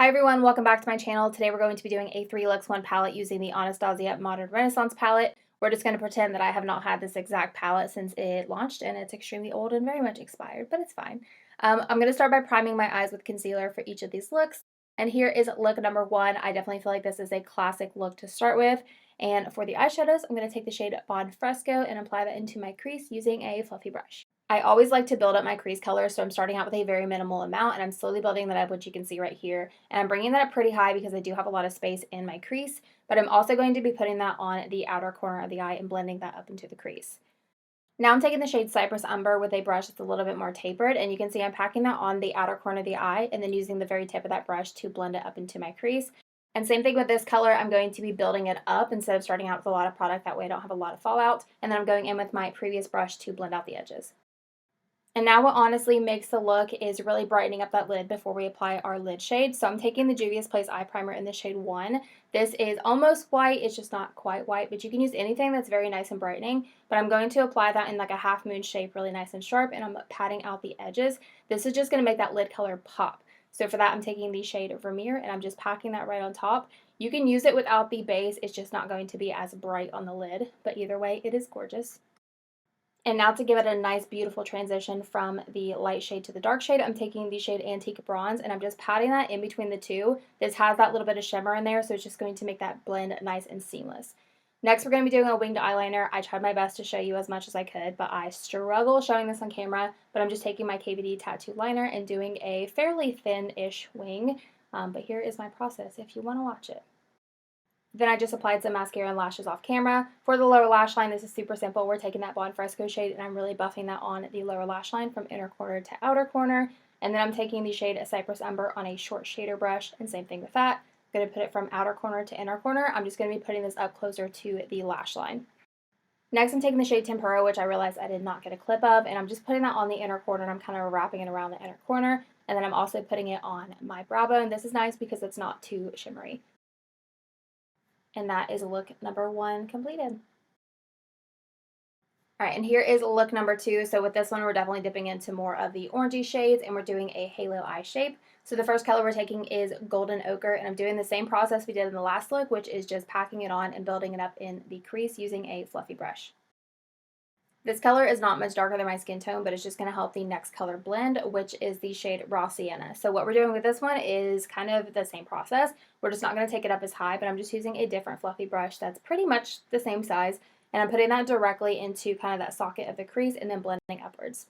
Hi everyone, welcome back to my channel. Today we're going to be doing a 3 Looks 1 palette using the Anastasia Modern Renaissance palette. We're just going to pretend that I have not had this exact palette since it launched and it's extremely old and very much expired, but it's fine. I'm going to start by priming my eyes with concealer for each of these looks. And here is look number 1. I definitely feel like this is a classic look to start with. And for the eyeshadows, I'm going to take the shade Bon Fresco and apply that into my crease using a fluffy brush. I always like to build up my crease color, so I'm starting out with a very minimal amount, and I'm slowly building that up, which you can see right here. And I'm bringing that up pretty high because I do have a lot of space in my crease, but I'm also going to be putting that on the outer corner of the eye and blending that up into the crease. Now I'm taking the shade Cypress Umber with a brush that's a little bit more tapered, and you can see I'm packing that on the outer corner of the eye and then using the very tip of that brush to blend it up into my crease. And same thing with this color, I'm going to be building it up instead of starting out with a lot of product, that way I don't have a lot of fallout. And then I'm going in with my previous brush to blend out the edges. And now what honestly makes the look is really brightening up that lid before we apply our lid shade. So I'm taking the Juvias Place Eye Primer in the shade 1. This is almost white, it's just not quite white, but you can use anything that's very nice and brightening. But I'm going to apply that in like a half moon shape, really nice and sharp, and I'm patting out the edges. This is just going to make that lid color pop. So for that, I'm taking the shade Vermeer and I'm just packing that right on top. You can use it without the base, it's just not going to be as bright on the lid, but either way, it is gorgeous. And now to give it a nice, beautiful transition from the light shade to the dark shade, I'm taking the shade Antique Bronze, and I'm just patting that in between the two. This has that little bit of shimmer in there, so it's just going to make that blend nice and seamless. Next, we're going to be doing a winged eyeliner. I tried my best to show you as much as I could, but I struggle showing this on camera. But I'm just taking my KVD tattoo liner and doing a fairly thin-ish wing. But here is my process if you want to watch it. Then I just applied some mascara and lashes off camera. For the lower lash line, this is super simple. We're taking that Bon Fresco shade and I'm really buffing that on the lower lash line from inner corner to outer corner. And then I'm taking the shade Cypress Umber on a short shader brush, and same thing with that. I'm going to put it from outer corner to inner corner. I'm just going to be putting this up closer to the lash line. Next, I'm taking the shade Tempera, which I realized I did not get a clip of, and I'm just putting that on the inner corner, and I'm kind of wrapping it around the inner corner. And then I'm also putting it on my brow bone. This is nice because it's not too shimmery. And that is look number 1 completed. All right, and here is look number 2. So with this one, we're definitely dipping into more of the orangey shades, and we're doing a halo eye shape. So the first color we're taking is Golden Ochre, and I'm doing the same process we did in the last look, which is just packing it on and building it up in the crease using a fluffy brush. This color is not much darker than my skin tone, but it's just going to help the next color blend, which is the shade Raw Sienna. So what we're doing with this one is kind of the same process. We're just not going to take it up as high, but I'm just using a different fluffy brush that's pretty much the same size, and I'm putting that directly into kind of that socket of the crease and then blending upwards.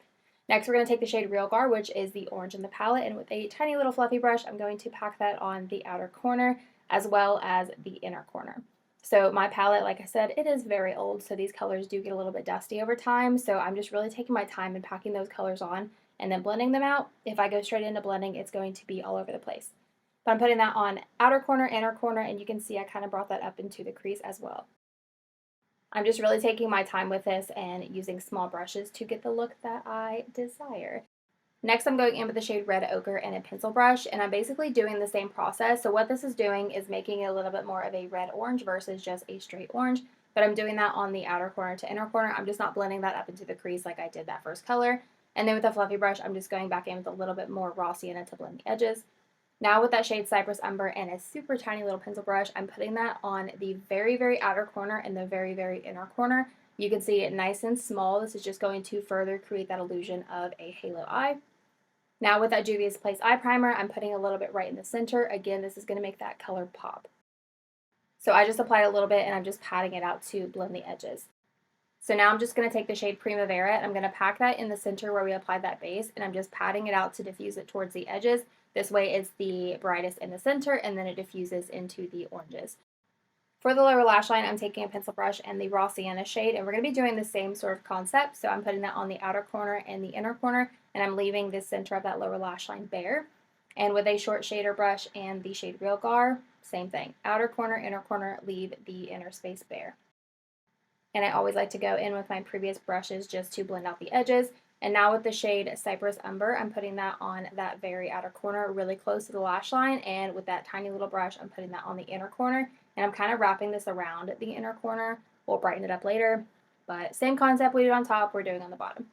Next, we're going to take the shade Real Gar, which is the orange in the palette, and with a tiny little fluffy brush, I'm going to pack that on the outer corner as well as the inner corner. So my palette, like I said, it is very old, so these colors do get a little bit dusty over time, so I'm just really taking my time and packing those colors on and then blending them out. If I go straight into blending, it's going to be all over the place. But I'm putting that on outer corner, inner corner, and you can see I kind of brought that up into the crease as well. I'm just really taking my time with this and using small brushes to get the look that I desire. Next, I'm going in with the shade Red Ochre and a pencil brush, and I'm basically doing the same process. So what this is doing is making it a little bit more of a red-orange versus just a straight orange, but I'm doing that on the outer corner to inner corner. I'm just not blending that up into the crease like I did that first color. And then with a fluffy brush, I'm just going back in with a little bit more Raw Sienna to blend the edges. Now with that shade Cypress Umber and a super tiny little pencil brush, I'm putting that on the very, very outer corner and the very, very inner corner. You can see it nice and small. This is just going to further create that illusion of a halo eye. Now with that Juvias Place Eye Primer, I'm putting a little bit right in the center. Again, this is going to make that color pop. So I just applied a little bit and I'm just patting it out to blend the edges. So now I'm just going to take the shade Primavera and I'm going to pack that in the center where we applied that base, and I'm just patting it out to diffuse it towards the edges. This way it's the brightest in the center and then it diffuses into the oranges. For the lower lash line, I'm taking a pencil brush and the Raw Sienna shade, and we're going to be doing the same sort of concept. So I'm putting that on the outer corner and the inner corner, and I'm leaving the center of that lower lash line bare. And with a short shader brush and the shade Real Gar, same thing. Outer corner, inner corner, leave the inner space bare. And I always like to go in with my previous brushes just to blend out the edges. And now with the shade Cypress Umber, I'm putting that on that very outer corner, really close to the lash line, and with that tiny little brush, I'm putting that on the inner corner. And I'm kind of wrapping this around the inner corner. We'll brighten it up later, but same concept we did on top, we're doing on the bottom.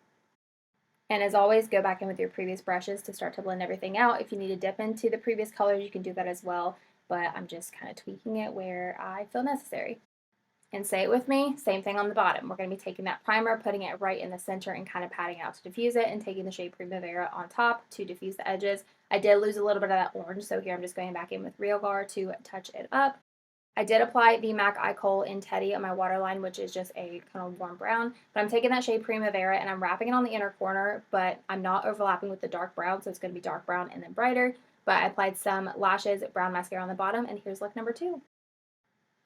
And as always, go back in with your previous brushes to start to blend everything out. If you need to dip into the previous colors, you can do that as well, but I'm just kind of tweaking it where I feel necessary. And say it with me, same thing on the bottom. We're going to be taking that primer, putting it right in the center and kind of patting out to diffuse it, and taking the shade Primavera on top to diffuse the edges. I did lose a little bit of that orange, so here I'm just going back in with Real Gar to touch it up. I did apply the MAC Eye Kohl in Teddy on my waterline, which is just a kind of warm brown, but I'm taking that shade Primavera and I'm wrapping it on the inner corner, but I'm not overlapping with the dark brown, so it's going to be dark brown and then brighter. But I applied some Lashes brown mascara on the bottom, and here's look number 2. All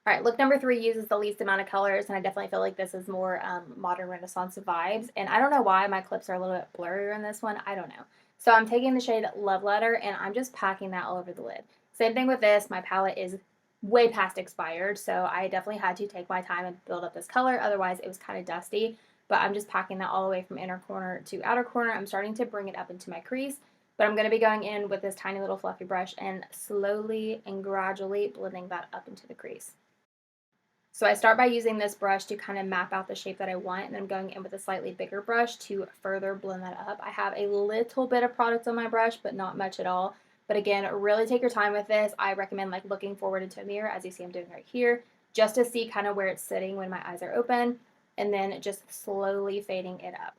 right, look number 3 uses the least amount of colors, and I definitely feel like this is more modern Renaissance vibes. And I don't know why my clips are a little bit blurrier in this one. I don't know. So I'm taking the shade Love Letter, and I'm just packing that all over the lid. Same thing with this. My palette is way past expired, so I definitely had to take my time and build up this color. Otherwise, it was kind of dusty. But I'm just packing that all the way from inner corner to outer corner. I'm starting to bring it up into my crease. But I'm going to be going in with this tiny little fluffy brush and slowly and gradually blending that up into the crease. So I start by using this brush to kind of map out the shape that I want, and then I'm going in with a slightly bigger brush to further blend that up. I have a little bit of product on my brush, but not much at all. But again, really take your time with this. I recommend like looking forward into a mirror, as you see I'm doing right here, just to see kind of where it's sitting when my eyes are open, and then just slowly fading it up.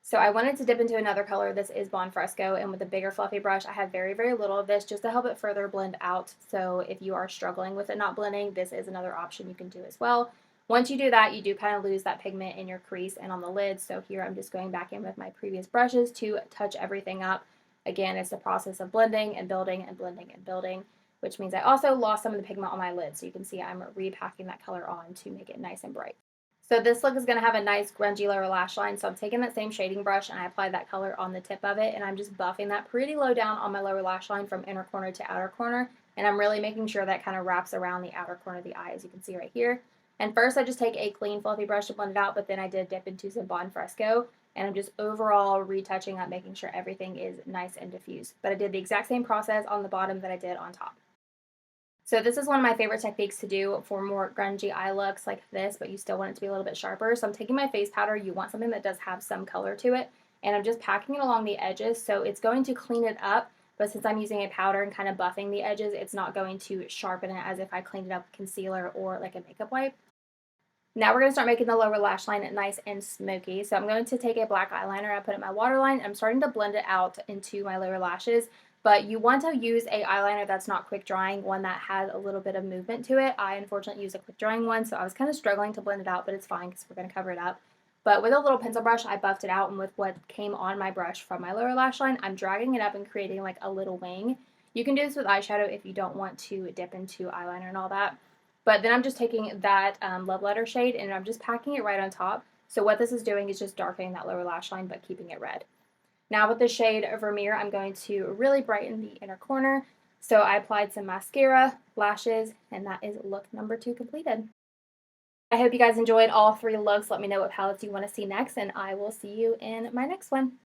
So I wanted to dip into another color. This is Bon Fresco, and with a bigger fluffy brush, I have very, very little of this just to help it further blend out. So if you are struggling with it not blending, this is another option you can do as well. Once you do that, you do kind of lose that pigment in your crease and on the lid. So here I'm just going back in with my previous brushes to touch everything up. Again, it's the process of blending and building and blending and building, which means I also lost some of the pigment on my lid. So you can see I'm repacking that color on to make it nice and bright. So this look is going to have a nice grungy lower lash line, so I'm taking that same shading brush and I applied that color on the tip of it, and I'm just buffing that pretty low down on my lower lash line from inner corner to outer corner, and I'm really making sure that kind of wraps around the outer corner of the eye, as you can see right here. And first I just take a clean fluffy brush to blend it out, but then I did dip into some Bon Fresco, and I'm just overall retouching up, making sure everything is nice and diffused. But I did the exact same process on the bottom that I did on top. So this is one of my favorite techniques to do for more grungy eye looks like this, but you still want it to be a little bit sharper. So I'm taking my face powder. You want something that does have some color to it, and I'm just packing it along the edges. So it's going to clean it up, but since I'm using a powder and kind of buffing the edges, it's not going to sharpen it as if I cleaned it up with concealer or like a makeup wipe. Now we're going to start making the lower lash line nice and smoky. So I'm going to take a black eyeliner, I put it in my waterline, and I'm starting to blend it out into my lower lashes. But you want to use a eyeliner that's not quick drying, one that has a little bit of movement to it. I unfortunately use a quick drying one, so I was kind of struggling to blend it out, but it's fine because we're going to cover it up. But with a little pencil brush, I buffed it out, and with what came on my brush from my lower lash line, I'm dragging it up and creating like a little wing. You can do this with eyeshadow if you don't want to dip into eyeliner and all that. But then I'm just taking that Love Letter shade, and I'm just packing it right on top. So what this is doing is just darkening that lower lash line, but keeping it red. Now with the shade Vermeer, I'm going to really brighten the inner corner. So I applied some mascara, lashes, and that is look number 2 completed. I hope you guys enjoyed all 3 looks. Let me know what palettes you want to see next, and I will see you in my next one.